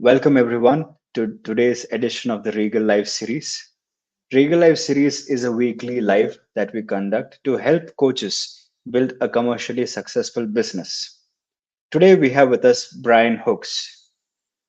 Welcome everyone to today's edition of the Regal Live series. Regal Live series is a weekly live that we conduct to help coaches build a commercially successful business. Today we have with us Brian Hooks.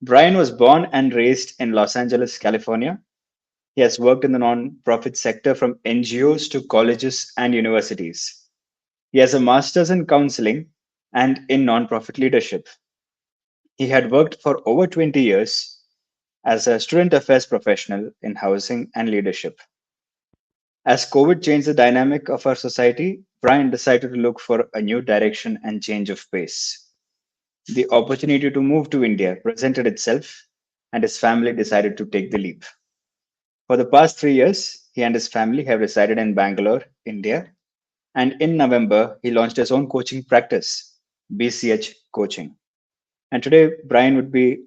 Brian was born and raised in Los Angeles, California. He has worked in the non-profit sector from NGOs to colleges and universities. He has a master's in counseling and in nonprofit leadership. He had worked for over 20 years as a student affairs professional in housing and leadership. As COVID changed the dynamic of our society, Brian decided to look for a new direction and change of pace. The opportunity to move to India presented itself, and his family decided to take the leap. For the past 3 years, he and his family have resided in Bangalore, India, and in November, he launched his own coaching practice, 𝘖liche Coaching. And today, Brian would be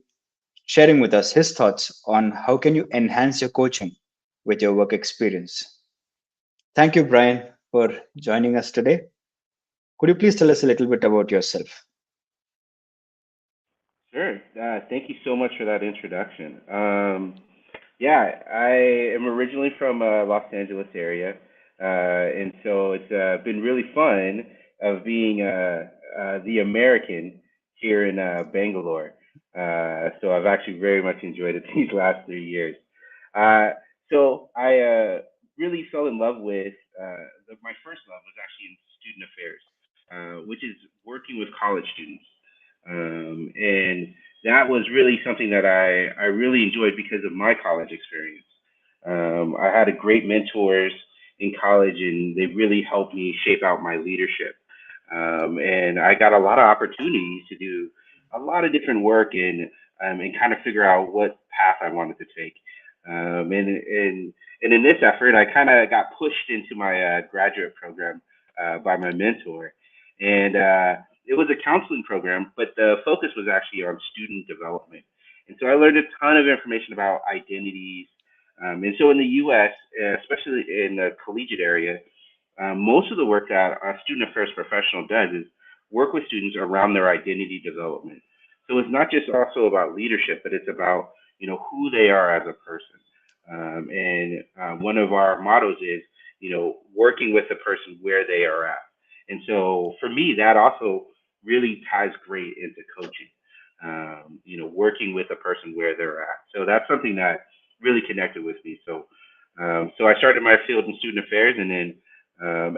sharing with us his thoughts on how can you enhance your coaching with your work experience. Thank you, Brian, for joining us today. Could you please tell us a little bit about yourself? Sure. Thank you so much for that introduction. Yeah, I am originally from Los Angeles area, and so it's been really fun of being the American here in Bangalore. So I've actually very much enjoyed it these last 3 years. So I really fell in love with my first love was actually in student affairs, which is working with college students. And that was really something that I really enjoyed because of my college experience. I had a great mentors in college, and they really helped me shape out my leadership. And I got a lot of opportunities to do a lot of different work and kind of figure out what path I wanted to take. And in this effort, I kind of got pushed into my graduate program by my mentor, and it was a counseling program, but the focus was actually on student development. And so I learned a ton of information about identities. And so in the U.S., especially in the collegiate area, most of the work that a student affairs professional does is work with students around their identity development. So it's not just also about leadership, but it's about who they are as a person. And one of our mottos is working with the person where they are at. And so for me, that also really ties great into coaching. Working with a person where they're at. So that's something that really connected with me. So I started my field in student affairs, and then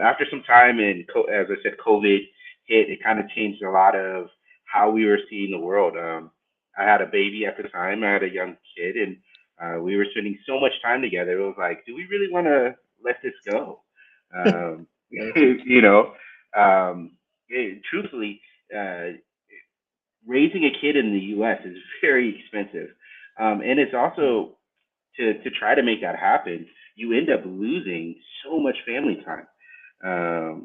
after some time, and as I said, COVID hit. It kind of changed a lot of how we were seeing the world. I had a baby at the time. I had a young kid, and we were spending so much time together. It was like, do we really want to let this go? you know, truthfully, raising a kid in the U.S. is very expensive, and it's also to try to make that happen. You end up losing so much family time,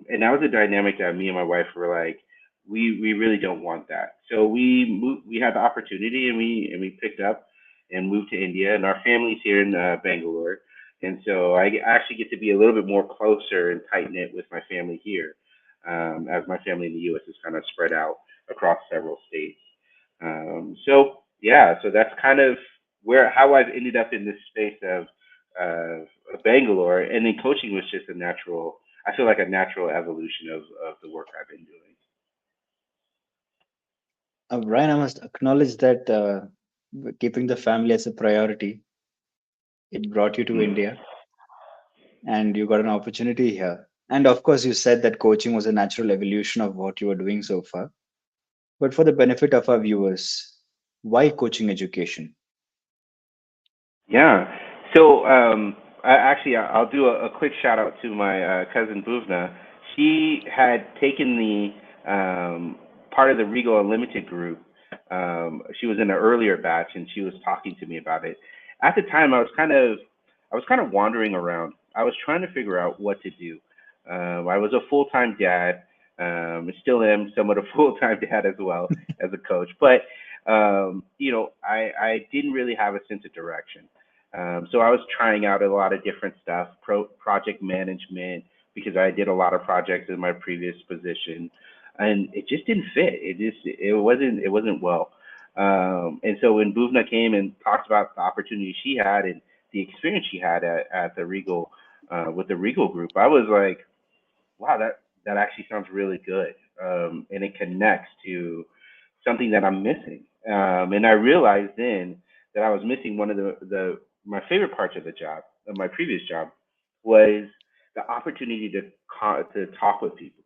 and that was a dynamic that me and my wife were like, we really don't want that. So we moved, we had the opportunity, and we picked up and moved to India, and our family's here in Bangalore, and so I actually get to be a little bit more closer and tight knit with my family here, as my family in the U.S. is kind of spread out across several states. So yeah, so that's kind of how I've ended up in this space of Bangalore, and then coaching was just a natural. I feel like a natural evolution of the work I've been doing. Brian, I must acknowledge that keeping the family as a priority, it brought you to Mm. India and you got an opportunity here. And of course, you said that coaching was a natural evolution of what you were doing so far. But for the benefit of our viewers, why coaching education? Yeah. So I'll do a quick shout out to my cousin 𝗘𝗵𝗵𝗶𝗴. She had taken the part of the Regal Unlimited group. She was in an earlier batch, and she was talking to me about it. At the time, I was kind of wandering around. I was trying to figure out what to do. I was a full-time dad. Still am somewhat a full-time dad as well as a coach, but I didn't really have a sense of direction. So I was trying out a lot of different stuff, project management, because I did a lot of projects in my previous position, and it just didn't fit. It wasn't well. And so when 𝗵𝗲 came and talked about the opportunity she had and the experience she had at the Regal, with the Regal group, I was like, wow, that actually sounds really good. And it connects to something that I'm missing. And I realized then that I was missing one of my favorite parts of the job, of my previous job, was the opportunity to talk with people,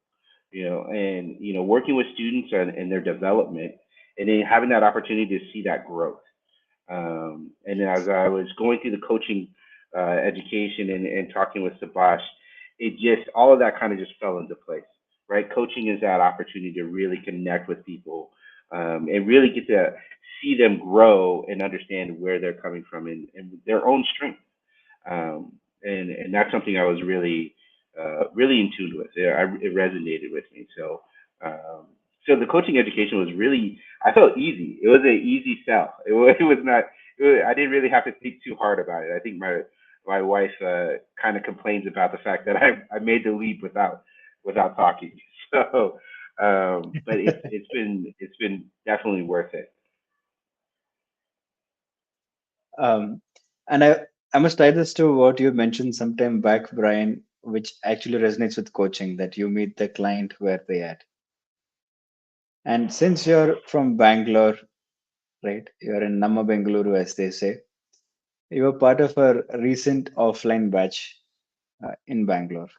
and working with students and their development, and then having that opportunity to see that growth. And then as I was going through the coaching education and talking with 𝘖𝗍𝗍, it just, all of that kind of just fell into place, right? Coaching is that opportunity to really connect with people, and really get to see them grow and understand where they're coming from and their own strength. And that's something I was really, really in tune with. It resonated with me. So the coaching education was really, I felt easy. It was an easy sell. It was not, I didn't really have to think too hard about it. I think my wife kind of complains about the fact that I made the leap without talking. So, but it's been definitely worth it. And I must tie this to what you mentioned sometime back, Brian, which actually resonates with coaching, that you meet the client where they at. And since you're from Bangalore, right? You're in Namma Bengaluru, as they say. You were part of a recent offline batch in Bangalore.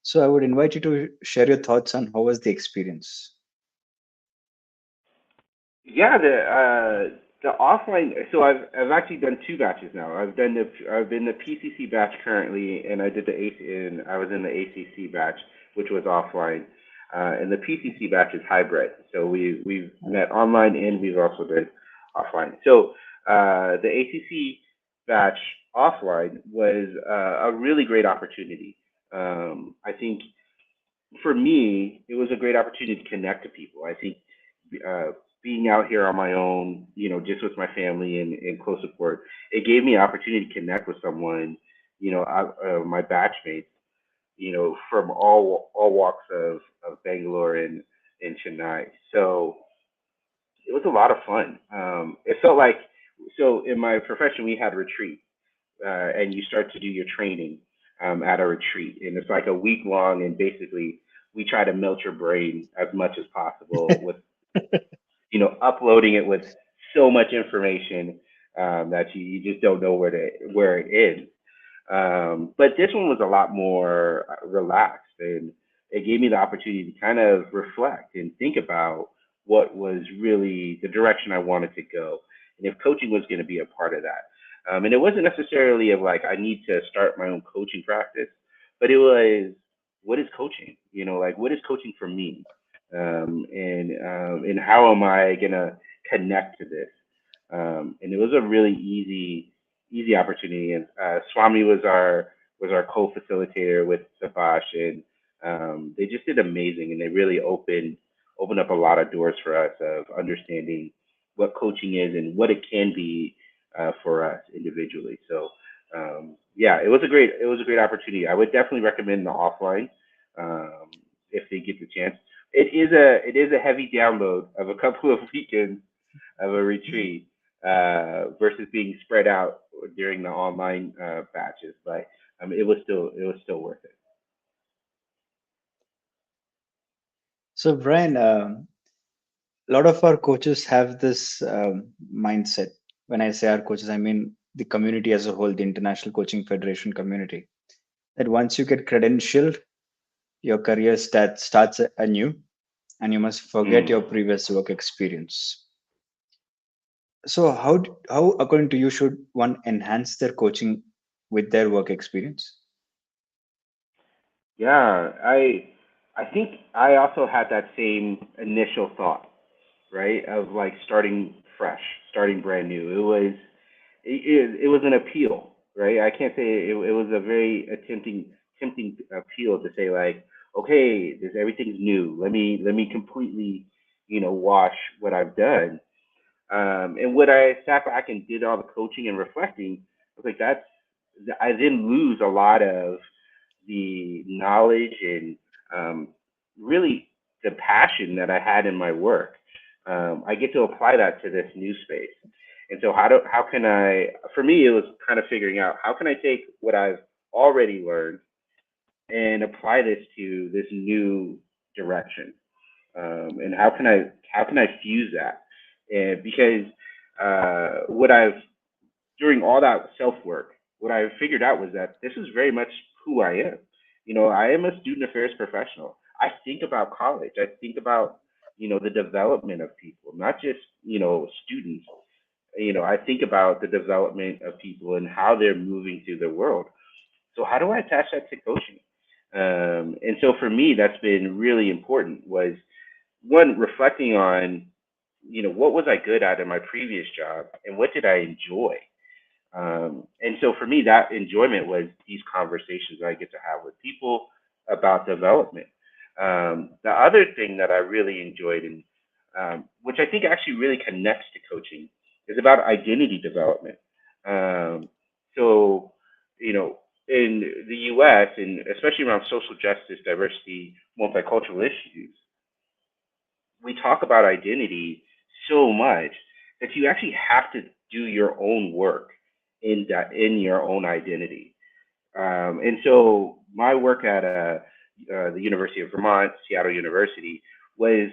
So I would invite you to share your thoughts on how was the experience. Yeah, the offline. So I've actually done two batches now. I've been the 𝗶𝗍𝗵 batch currently, and I did I was in the ACC batch, which was offline. And the 𝗶𝗍𝗵 batch is hybrid. So we've met online and we've also been offline. So the ACC batch offline was a really great opportunity. I think for me, it was a great opportunity to connect to people. I think being out here on my own, just with my family and close support, it gave me an opportunity to connect with someone, my batchmates, from all walks of Bangalore and Chennai. So it was a lot of fun. It felt like, so in my profession, we had retreat, and you start to do your training at a retreat, and it's like a week long, and basically we try to melt your brain as much as possible with, uploading it with so much information that you just don't know where it ends. But this one was a lot more relaxed, and it gave me the opportunity to kind of reflect and think about what was really the direction I wanted to go, and if coaching was going to be a part of that. And it wasn't necessarily of like, I need to start my own coaching practice, but it was, what is coaching? Like, what is coaching for me? And how am I going to connect to this? And it was a really easy opportunity. And 𝘖𝗍𝗵 was our co-facilitator with 𝘖𝗍𝗍, and they just did amazing, and they really opened up a lot of doors for us of understanding what coaching is and what it can be for us individually. So yeah, it was a great opportunity. I would definitely recommend the offline if they get the chance. It is a heavy download of a couple of weekends of a retreat versus being spread out during the online batches, but it was still worth it. So Brian, a lot of our coaches have this mindset. When I say our coaches, I mean the community as a whole, the International Coaching Federation community, that once you get credentialed, your career starts anew, and you must forget your previous work experience. So how according to you should one enhance their coaching with their work experience? Yeah, I think I also had that same initial thought, right, of like starting fresh, starting brand new. It was an appeal, right? I can't say it was a very tempting appeal to say like, okay, everything's new. Let me completely, wash what I've done. And when I sat back and did all the coaching and reflecting, I was like, I didn't lose a lot of the knowledge and really the passion that I had in my work. I get to apply that to this new space. And so how can I, for me, it was kind of figuring out how can I take what I've already learned and apply this to this new direction. And how can I fuse that? And because during all that self work, what I figured out was that this is very much who I am. I am a student affairs professional. I think about college. I think about, the development of people, not just, students. I think about the development of people and how they're moving through the world. So how do I attach that to coaching? And so for me, that's been really important, was one, reflecting on, what was I good at in my previous job and what did I enjoy? And so for me, that enjoyment was these conversations that I get to have with people about development. The other thing that I really enjoyed, and which I think actually really connects to coaching, is about identity development. So, in the US, and especially around social justice, diversity, multicultural issues, we talk about identity so much that you actually have to do your own work in your own identity. And so my work at the University of Vermont, Seattle University, was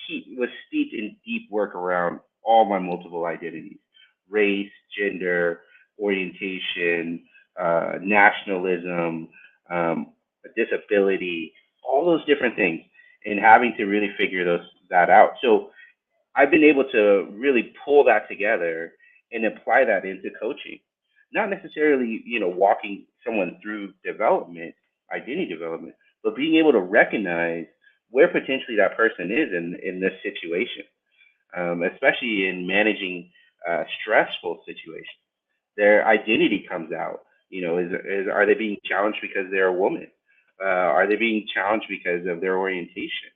steeped in deep work around all my multiple identities: race, gender, orientation, nationalism, disability, all those different things, and having to really figure that out. So I've been able to really pull that together and apply that into coaching. Not necessarily, walking someone through development, identity development, but being able to recognize where potentially that person is in this situation, especially in managing stressful situations. Their identity comes out. Are they being challenged because they're a woman? Are they being challenged because of their orientation?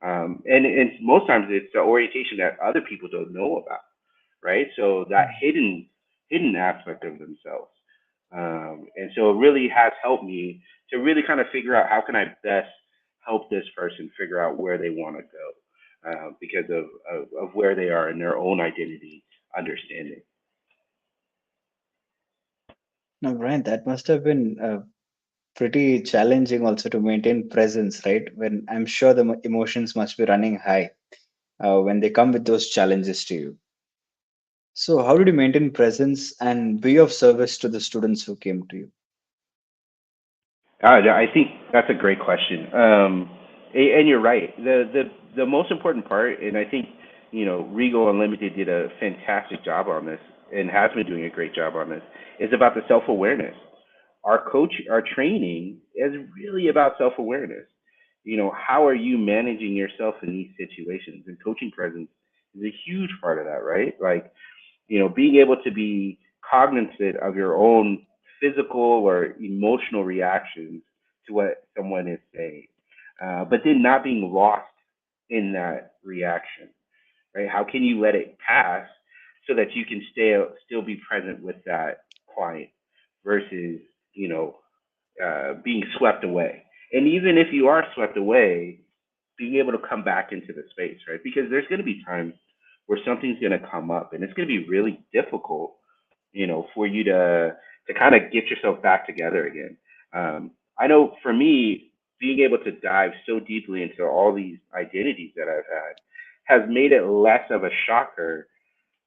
And most times it's the orientation that other people don't know about, right? So that hidden aspect of themselves. And so it really has helped me to really kind of figure out how can I best help this person figure out where they want to go, because of where they are in their own identity understanding. Now, Brian, that must have been pretty challenging also to maintain presence, right? When I'm sure the emotions must be running high when they come with those challenges to you. So, how did you maintain presence and be of service to the students who came to you? I think that's a great question. And you're right. The most important part, and I think Regal Unlimited did a fantastic job on this, and has been doing a great job on this, is about the self awareness. Our training is really about self awareness. How are you managing yourself in these situations? And coaching presence is a huge part of that, right? Like, being able to be cognizant of your own physical or emotional reactions to what someone is saying, but then not being lost in that reaction, right? How can you let it pass so that you can still be present with that client versus, being swept away? And even if you are swept away, being able to come back into the space, right? Because there's going to be times where something's going to come up and it's going to be really difficult, for you to kind of get yourself back together again. I know for me, being able to dive so deeply into all these identities that I've had has made it less of a shocker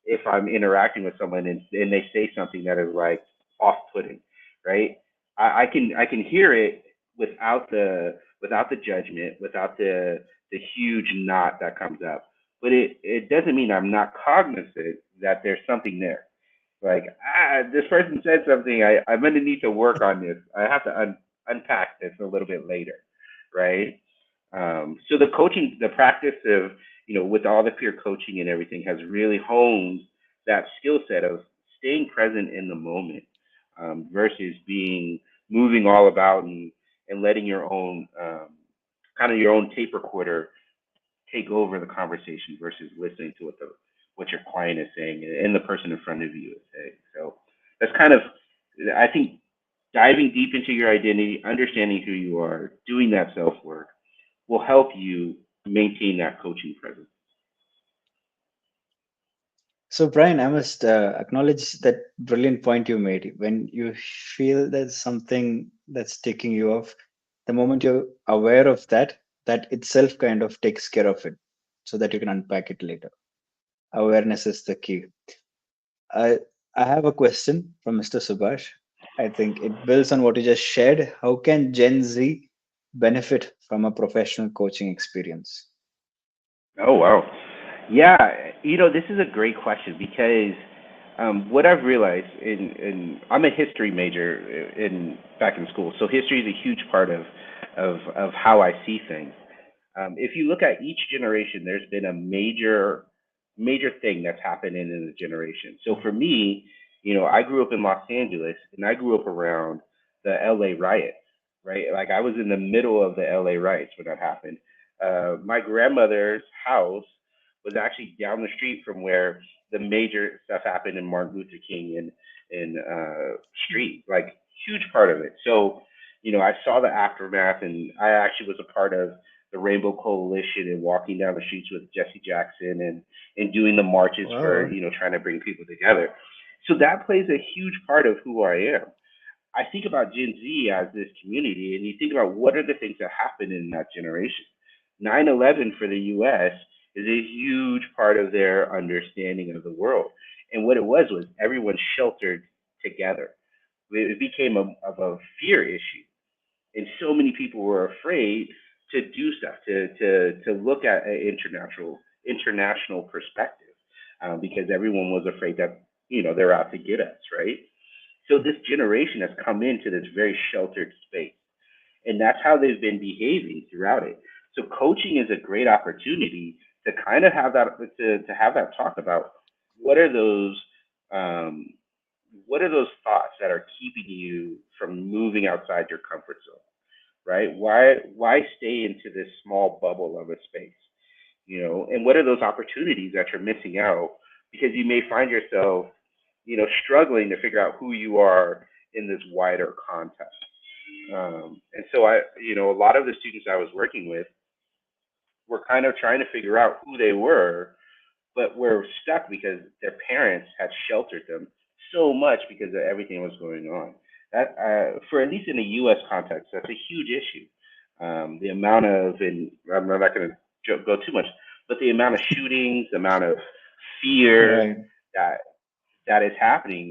if I'm interacting with someone and they say something that is like off-putting, right? I can hear it without the judgment, without the huge knot that comes up. But it doesn't mean I'm not cognizant that there's something there. Like, this person said something. I'm going to need to work on this. I have to unpack this a little bit later, right? So the practice of, with all the peer coaching and everything, has really honed that skill set of staying present in the moment, versus moving all about and letting your own kind of your own tape recorder take over the conversation versus listening to what your client is saying and the person in front of you is saying. So that's kind of, I think, diving deep into your identity, understanding who you are, doing that self work will help you maintain that coaching presence. So, Brian, I must acknowledge that brilliant point you made. When you feel there's something that's taking you off, the moment you're aware of that, that itself kind of takes care of it so that you can unpack it later. Awareness is the key. I, I have a question from Mr. Subhash. I think it builds on what you just shared. How can Gen Z benefit from a professional coaching experience? Oh wow, yeah. This is a great question because what I've realized I'm a history major in back in school, so history is a huge part of how I see things. If you look at each generation, there's been a major thing that's happened in the generation. So for me, I grew up in Los Angeles, and I grew up around the LA riots, right? Like I was in the middle of the LA riots when that happened. My grandmother's house was actually down the street from where the major stuff happened in Martin Luther King and street, like huge part of it. So, I saw the aftermath, and I actually was a part of the Rainbow Coalition and walking down the streets with Jesse Jackson and doing the marches for Wow. trying to bring people together. So that plays a huge part of who I am. I think about Gen Z as this community, and you think about what are the things that happened in that generation. 9/11 for the US is a huge part of their understanding of the world. And what it was everyone sheltered together. It became of a fear issue. And so many people were afraid to do stuff, to look at an international perspective, because everyone was afraid that they're out to get us, right? So this generation has come into this very sheltered space, and that's how they've been behaving throughout it. So coaching is a great opportunity to kind of have that to have that talk about what are those um, what are those thoughts that are keeping you from moving outside your comfort zone, right? Why stay into this small bubble of a space, and what are those opportunities that you're missing out because you may find yourself, struggling to figure out who you are in this wider context. And so a lot of the students I was working with were kind of trying to figure out who they were, but were stuck because their parents had sheltered them so much because of everything that was going on. That, for at least in the U.S. context, that's a huge issue. The amount of, and I'm not going to go too much, but the amount of shootings, the amount of fear Right. that that is happening.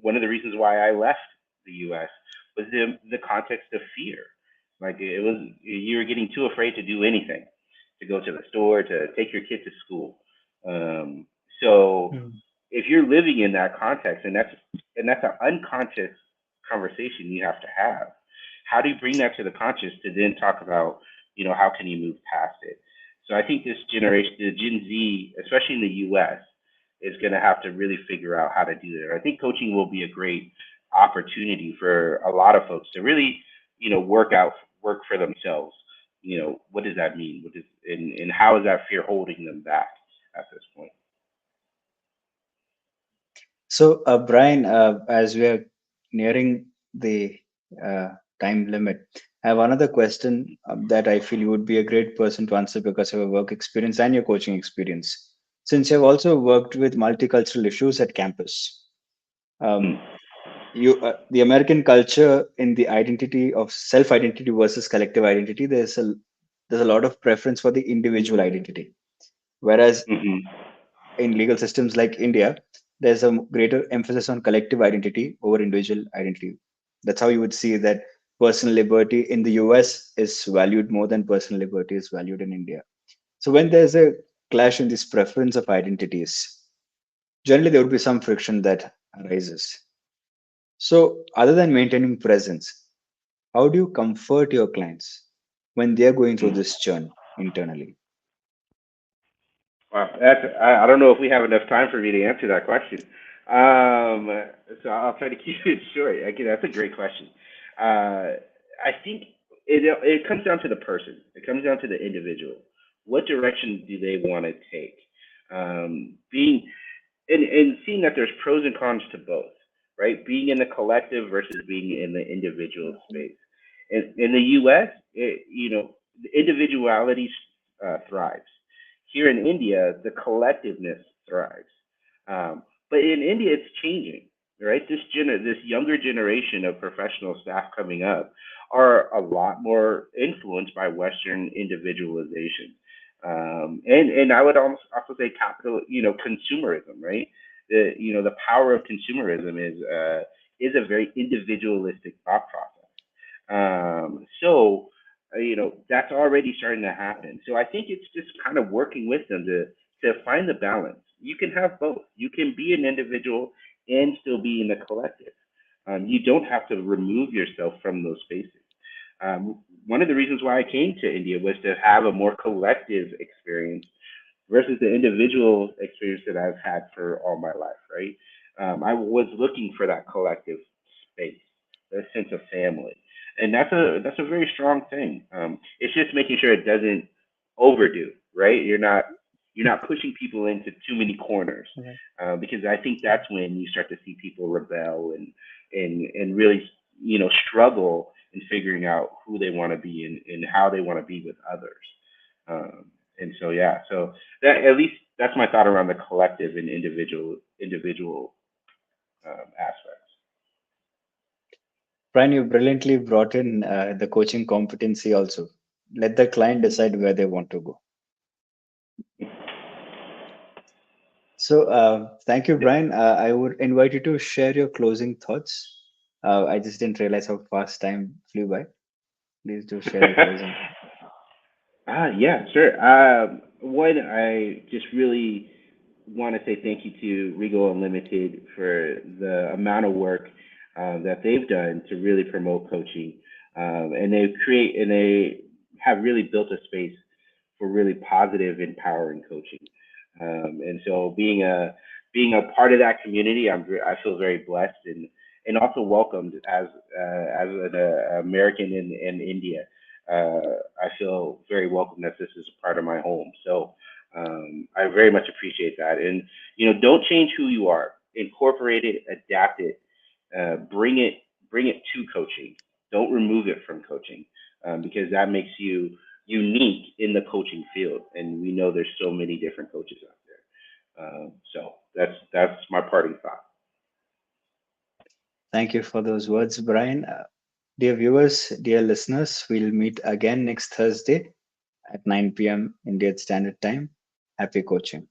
One of the reasons why I left the U.S. was the context of fear. Like it was, you were getting too afraid to do anything, to go to the store, to take your kid to school. So Mm. if you're living in that context, and that's an unconscious conversation you have to have. How do you bring that to the conscious to then talk about, how can you move past it? So I think this generation, the Gen Z, especially in the U.S., is going to have to really figure out how to do that. I think coaching will be a great opportunity for a lot of folks to really, work for themselves. What does that mean? And how is that fear holding them back at this point? So, Brian, as we are nearing the uh, time limit, I have another question that I feel you would be a great person to answer because of your work experience and your coaching experience. Since you've also worked with multicultural issues at campus, Hmm. um, the American culture in the identity of self identity versus collective identity, there's a lot of preference for the individual identity, whereas Hmm. in legal systems like India, there's a greater emphasis on collective identity over individual identity. That's how you would see that personal liberty in the US is valued more than personal liberty is valued in India. So when there's a clash in this preference of identities, generally there would be some friction that arises. So other than maintaining presence, how do you comfort your clients when they're going through this churn internally? Wow, I don't know if we have enough time for me to answer that question. Um, so I'll try to keep it short. Again, that's a great question. I think it comes down to the person. It comes down to the individual. What direction do they want to take? Being and seeing that there's pros and cons to both, right? Being in the collective versus being in the individual space. In the U.S., the individuality thrives. Here in India, the collectiveness thrives. But in India, it's changing, right? This younger generation of professional staff coming up are a lot more influenced by Western individualization. And I would also say consumerism, right? The power of consumerism is a very individualistic thought process. So that's already starting to happen. So I think it's just kind of working with them to find the balance. You can have both. You can be an individual and still be in the collective. You don't have to remove yourself from those spaces. One of the reasons why I came to India was to have a more collective experience versus the individual experience that I've had for all my life, right? I was looking for that collective space, that sense of family. And that's a very strong thing. It's just making sure it doesn't overdo, right? You're not pushing people into too many corners, because I think that's when you start to see people rebel and really struggle in figuring out who they want to be and how they want to be with others. And so so that, at least that's my thought around the collective and individual aspects. Brian, you brilliantly brought in the coaching competency also. Let the client decide where they want to go. So thank you, Brian. I would invite you to share your closing thoughts. I just didn't realize how fast time flew by. Please do share your closing. Yeah, sure. One, I just really want to say thank you to Regal Unlimited for the amount of work that they've done to really promote coaching, and they have really built a space for really positive, empowering coaching. And so being a part of that community, I feel very blessed and also welcomed as an American in India. I feel very welcome that this is a part of my home. So I very much appreciate that. And don't change who you are. Incorporate it, adapt it, bring it to coaching. Don't remove it from coaching, because that makes you unique in the coaching field. And we know there's so many different coaches out there. So that's my parting thought. Thank you for those words, Brian. Dear viewers, dear listeners, we'll meet again next Thursday at 9 p.m. Indian Standard Time. Happy coaching.